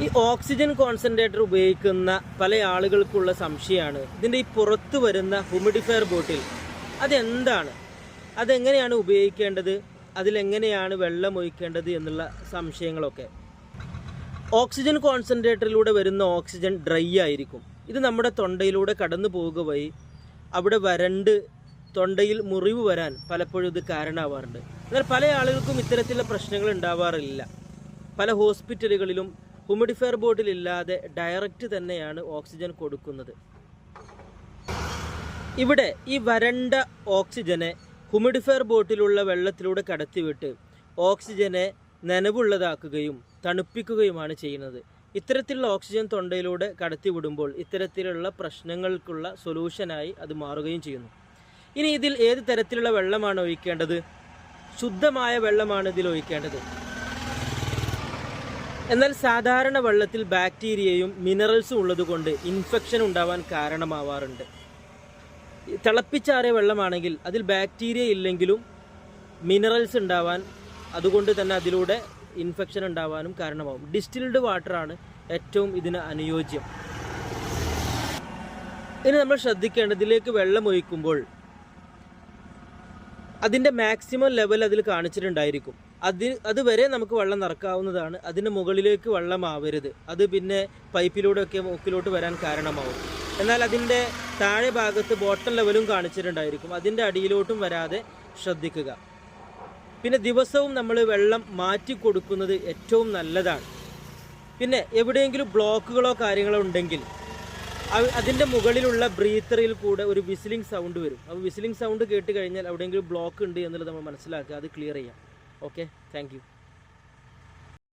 ഈ oxygen concentrator ഉപയോഗിക്കുന്ന പല ആളുകൾക്കുള്ള സംശയമാണ് ഇതിൻ്റെ ഈ പുറത്ത് വരുന്ന ഹ്യൂമിഡിഫയർ ബോട്ടിൽ അതെന്താണ്, അതെങ്ങനെയാണ് ഉപയോഗിക്കേണ്ടത്, അതിലെങ്ങനെയാണ് വെള്ളം ഒഴിക്കേണ്ടത് എന്നുള്ള സംശയങ്ങളൊക്കെ. ഓക്സിജൻ കോൺസെൻട്രേറ്ററിലൂടെ വരുന്ന ഓക്സിജൻ ഡ്രൈ ആയിരിക്കും. ഇത് നമ്മുടെ തൊണ്ടയിലൂടെ കടന്നു പോവുക വഴി അവിടെ വരണ്ട് തൊണ്ടയിൽ മുറിവ് വരാൻ പലപ്പോഴും ഇത് കാരണമാവാറുണ്ട്. എന്നാൽ പല ആളുകൾക്കും ഇത്തരത്തിലുള്ള പ്രശ്നങ്ങൾ ഉണ്ടാവാറില്ല. പല ഹോസ്പിറ്റലുകളിലും ഹ്യൂമിഡിഫയർ ബോട്ടിൽ ഇല്ലാതെ ഡയറക്റ്റ് തന്നെയാണ് ഓക്സിജൻ കൊടുക്കുന്നത്. ഇവിടെ ഈ വരണ്ട ഓക്സിജനെ ഹ്യൂമിഡിഫയർ ബോട്ടിലുള്ള വെള്ളത്തിലൂടെ കടത്തിവിട്ട് ഓക്സിജനെ നനവുള്ളതാക്കുകയും തണുപ്പിക്കുകയുമാണ് ചെയ്യുന്നത്. ഇത്തരത്തിലുള്ള ഓക്സിജൻ തൊണ്ടയിലൂടെ കടത്തിവിടുമ്പോൾ ഇത്തരത്തിലുള്ള പ്രശ്നങ്ങൾക്കുള്ള സൊല്യൂഷനായി അത് മാറുകയും ചെയ്യുന്നു. ഇനി ഇതിൽ ഏത് തരത്തിലുള്ള വെള്ളമാണ് ഒഴിക്കേണ്ടത്? ശുദ്ധമായ വെള്ളമാണ് ഇതിൽ ഒഴിക്കേണ്ടത്. എന്നാൽ സാധാരണ വെള്ളത്തിൽ ബാക്ടീരിയയും മിനറൽസും ഉള്ളതുകൊണ്ട് ഇൻഫെക്ഷൻ ഉണ്ടാവാൻ കാരണമാവാറുണ്ട്. തിളപ്പിച്ചാറിയ വെള്ളമാണെങ്കിൽ അതിൽ ബാക്ടീരിയ ഇല്ലെങ്കിലും മിനറൽസ് ഉണ്ടാവാൻ, അതുകൊണ്ട് തന്നെ അതിലൂടെ ഇൻഫെക്ഷൻ ഉണ്ടാവാനും കാരണമാവും. ഡിസ്റ്റിൽഡ് വാട്ടറാണ് ഏറ്റവും ഇതിന് അനുയോജ്യം. ഇനി നമ്മൾ ശ്രദ്ധിക്കേണ്ടത്, ഇതിലേക്ക് വെള്ളം ഒഴിക്കുമ്പോൾ അതിൻ്റെ മാക്സിമം ലെവൽ അതിൽ കാണിച്ചിട്ടുണ്ടായിരിക്കും. അതുവരെ നമുക്ക് വെള്ളം നിറക്കാവുന്നതാണ്. അതിന് മുകളിലേക്ക് വെള്ളം ആവരുത്. അത് പിന്നെ പൈപ്പിലൂടെയൊക്കെ മൂക്കിലോട്ട് വരാൻ കാരണമാവും. എന്നാൽ അതിൻ്റെ താഴെ ഭാഗത്ത് ബോട്ടം ലെവലും കാണിച്ചിട്ടുണ്ടായിരിക്കും. അതിൻ്റെ അടിയിലോട്ടും വരാതെ ശ്രദ്ധിക്കുക. പിന്നെ ദിവസവും നമ്മൾ വെള്ളം മാറ്റി കൊടുക്കുന്നത് ഏറ്റവും നല്ലതാണ്. പിന്നെ എവിടെയെങ്കിലും ബ്ലോക്കുകളോ കാര്യങ്ങളോ ഉണ്ടെങ്കിൽ അതിൻ്റെ മുകളിലുള്ള ബ്രീത്തറിൽ കൂടെ ഒരു വിസിലിംഗ് സൗണ്ട് വരും. അപ്പോൾ വിസിലിംഗ് സൗണ്ട് കേട്ട് കഴിഞ്ഞാൽ എവിടെയെങ്കിലും ബ്ലോക്ക് ഉണ്ട് എന്നുള്ളത് നമ്മൾ മനസ്സിലാക്കുക, അത് ക്ലിയർ ചെയ്യാം. Okay, thank you.